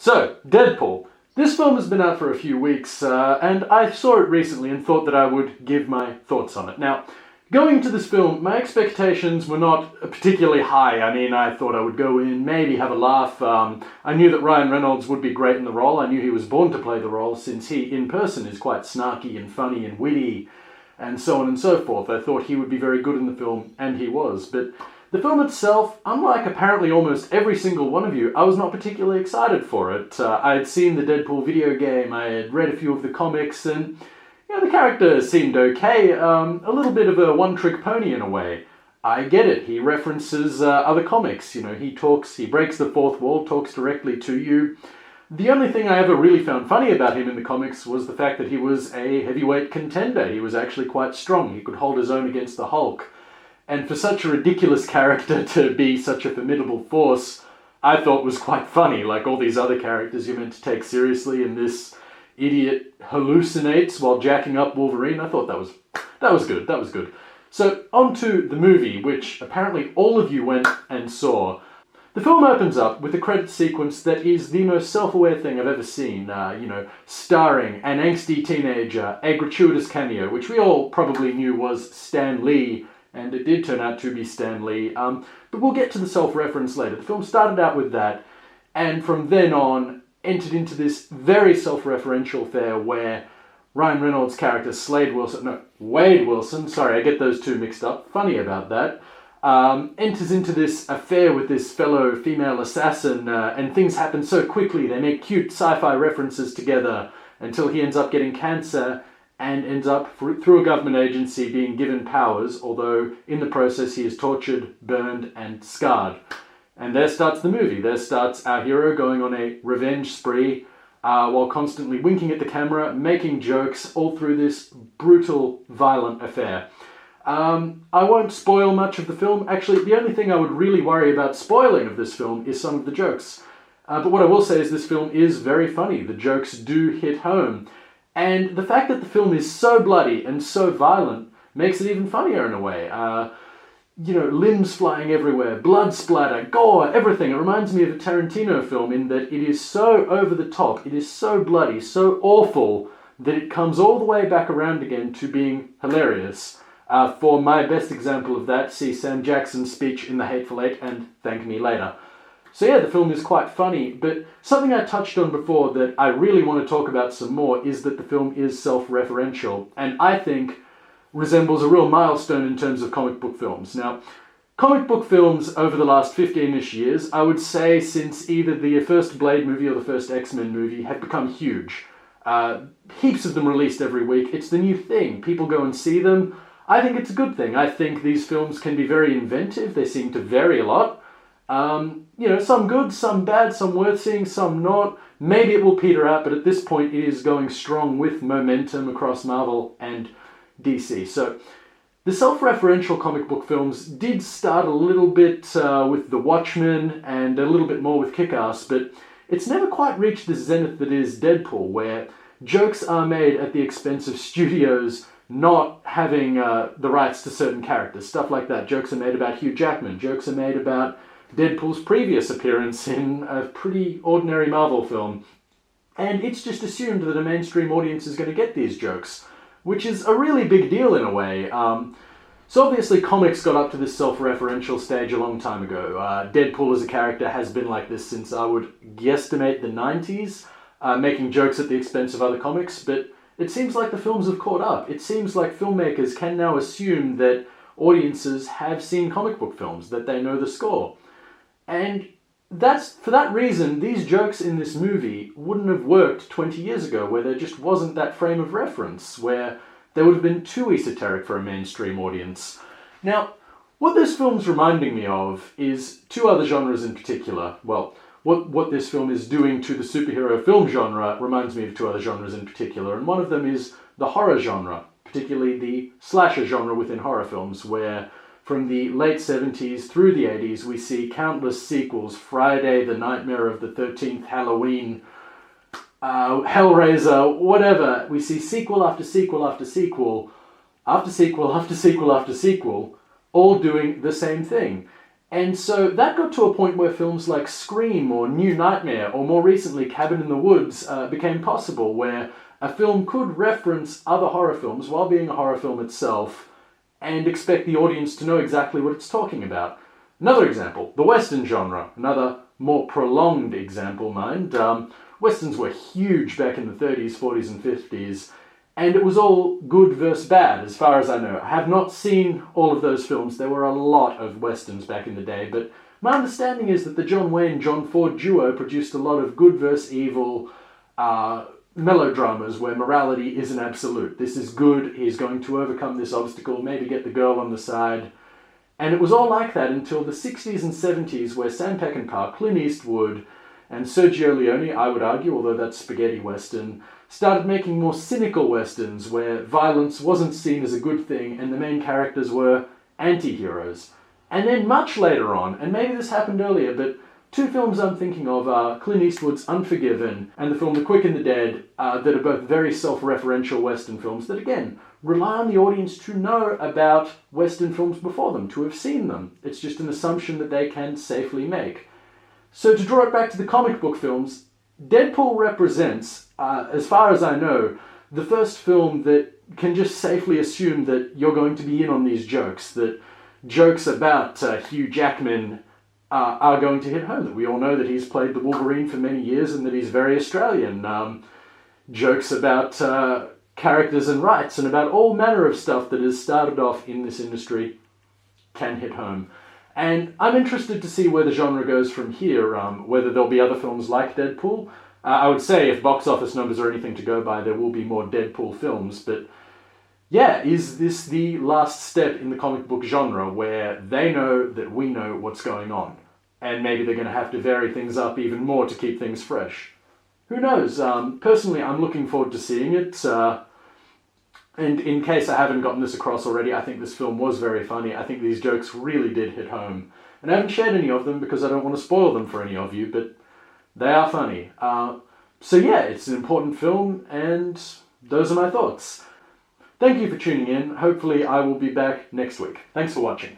So, Deadpool. This film has been out for a few weeks, and I saw it recently and thought that I would give my thoughts on it. Now, going into this film, my expectations were not particularly high. I mean, I thought I would go in, maybe have a laugh. I knew that Ryan Reynolds would be great in the role. I knew he was born to play the role, since he, in person, is quite snarky and funny and witty, and so on and so forth. I thought he would be very good in the film, and he was. But the film itself, unlike apparently almost every single one of you, I was not particularly excited for it. I had seen the Deadpool video game, I had read a few of the comics, and the character seemed okay. A little bit of a one-trick pony in a way. I get it, he references other comics. He talks, he breaks the fourth wall, talks directly to you. The only thing I ever really found funny about him in the comics was the fact that he was a heavyweight contender. He was actually quite strong. He could hold his own against the Hulk. And for such a ridiculous character to be such a formidable force, I thought was quite funny. Like all these other characters you're meant to take seriously, and this idiot hallucinates while jacking up Wolverine. I thought that was good. So, on to the movie, which apparently all of you went and saw. The film opens up with a credit sequence that is the most self-aware thing I've ever seen. Starring an angsty teenager, a gratuitous cameo, which we all probably knew was Stan Lee, and it did turn out to be Stan Lee, but we'll get to the self-reference later. The film started out with that, and from then on, entered into this very self-referential fare where Ryan Reynolds' character, Wade Wilson, sorry, I get those two mixed up, funny about that, enters into this affair with this fellow female assassin, and things happen so quickly, they make cute sci-fi references together, until he ends up getting cancer, and ends up, through a government agency, being given powers, although in the process he is tortured, burned, and scarred. And there starts the movie. There starts our hero going on a revenge spree, while constantly winking at the camera, making jokes, all through this brutal, violent affair. I won't spoil much of the film. Actually, the only thing I would really worry about spoiling of this film is some of the jokes. But what I will say is this film is very funny. The jokes do hit home. And the fact that the film is so bloody and so violent makes it even funnier in a way. Limbs flying everywhere, blood splatter, gore, everything. It reminds me of a Tarantino film in that it is so over the top, it is so bloody, so awful, that it comes all the way back around again to being hilarious. For my best example of that, see Sam Jackson's speech in The Hateful Eight and thank me later. So yeah, the film is quite funny, but something I touched on before that I really want to talk about some more is that the film is self-referential, and I think resembles a real milestone in terms of comic book films. Now, comic book films over the last 15-ish years, I would say since either the first Blade movie or the first X-Men movie, have become huge. Heaps of them released every week. It's the new thing. People go and see them. I think it's a good thing. I think these films can be very inventive. They seem to vary a lot. Some good, some bad, some worth seeing, some not. Maybe it will peter out, but at this point it is going strong with momentum across Marvel and DC. So the self-referential comic book films did start a little bit with The Watchmen and a little bit more with Kick-Ass, but it's never quite reached the zenith that is Deadpool, where jokes are made at the expense of studios not having the rights to certain characters, stuff like that. Jokes are made about Hugh Jackman, jokes are made about Deadpool's previous appearance in a pretty ordinary Marvel film. And it's just assumed that a mainstream audience is going to get these jokes, which is a really big deal in a way. So obviously comics got up to this self-referential stage a long time ago. Deadpool as a character has been like this since I would guesstimate the 90s, making jokes at the expense of other comics, but it seems like the films have caught up. It seems like filmmakers can now assume that audiences have seen comic book films, that they know the score. And for that reason, these jokes in this movie wouldn't have worked 20 years ago, where there just wasn't that frame of reference, where they would have been too esoteric for a mainstream audience. Now, what this film's reminding me of is two other genres in particular. Well, what this film is doing to the superhero film genre reminds me of two other genres in particular, and one of them is the horror genre, particularly the slasher genre within horror films, where from the late 70s through the 80s, we see countless sequels. Friday, The Nightmare of the 13th, Halloween, Hellraiser, whatever. We see sequel after sequel after sequel, after sequel after sequel after sequel, all doing the same thing. And so that got to a point where films like Scream or New Nightmare, or more recently Cabin in the Woods, became possible, where a film could reference other horror films while being a horror film itself and expect the audience to know exactly what it's talking about. Another example, the Western genre. Another more prolonged example, mind. Westerns were huge back in the 30s, 40s, and 50s, and it was all good versus bad, as far as I know. I have not seen all of those films. There were a lot of Westerns back in the day, but my understanding is that the John Wayne-John Ford duo produced a lot of good versus evil melodramas where morality isn't absolute. This is good, he's going to overcome this obstacle, maybe get the girl on the side. And it was all like that until the 60s and 70s, where Sam Peckinpah, Clint Eastwood, and Sergio Leone, I would argue, although that's spaghetti western, started making more cynical westerns where violence wasn't seen as a good thing and the main characters were anti-heroes. And then much later on, and maybe this happened earlier, but two films I'm thinking of are Clint Eastwood's Unforgiven and the film The Quick and the Dead, that are both very self-referential western films that, again, rely on the audience to know about western films before them, to have seen them. It's just an assumption that they can safely make. So to draw it back to the comic book films, Deadpool represents, as far as I know, the first film that can just safely assume that you're going to be in on these jokes, that jokes about Hugh Jackman are going to hit home, that we all know that he's played the Wolverine for many years and that he's very Australian. Jokes about characters and rights and about all manner of stuff that has started off in this industry can hit home. And I'm interested to see where the genre goes from here, whether there'll be other films like Deadpool. I would say if box office numbers are anything to go by, there will be more Deadpool films, but yeah, is this the last step in the comic book genre where they know that we know what's going on? And maybe they're going to have to vary things up even more to keep things fresh. Who knows? Personally, I'm looking forward to seeing it. And in case I haven't gotten this across already, I think this film was very funny. I think these jokes really did hit home. And I haven't shared any of them because I don't want to spoil them for any of you, but they are funny. So yeah, it's an important film, and those are my thoughts. Thank you for tuning in. Hopefully I will be back next week. Thanks for watching.